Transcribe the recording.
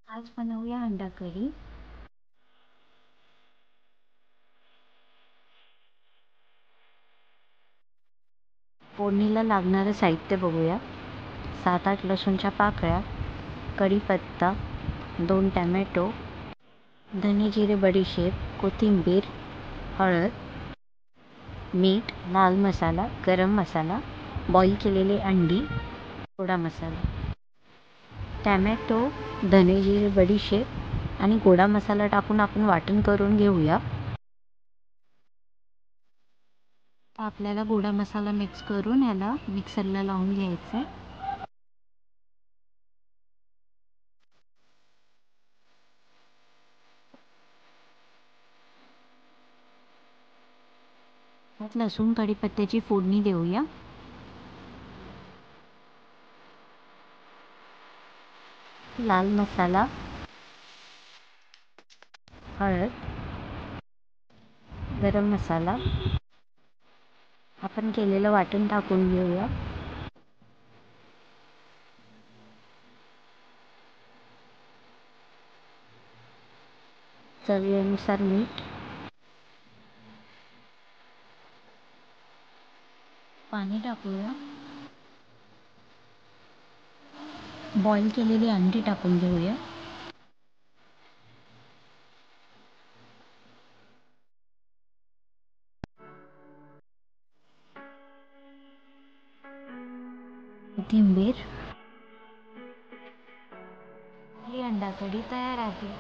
आज बनवूया अंडा करी. फोडणीला लागणारं साहित्य बघूया. 7-8 लसूणच्या पाकळ्या, कढीपत्ता, 2 टॅमॅटो, धने जिरे बडीशेप, कोथिंबीर, हळद, मीठ, लाल मसाला, गरम मसाला, बॉईल केलेली अंडी, गोडा मसाला. टॅमॅटो, धने जिरे बडीशेप आणि गोडा मसाला टाकून आपण वाटण करून घेऊया. आपल्याला गोडा मसाला मिक्स करून याला मिक्सरला लावून घ्यायचं. त्यात लसूण कढीपत्त्याची फोडणी देऊया. लाल मसाला, हळद, गरम मसाला, आपण केलेलं वाटण टाकून घेऊया. चवीनुसार मीठ, पाणी टाकूया. बॉईल केलेली अंडी टाकून घेऊया. कोथिंबीर. ही अंडा कढी तयार आहे.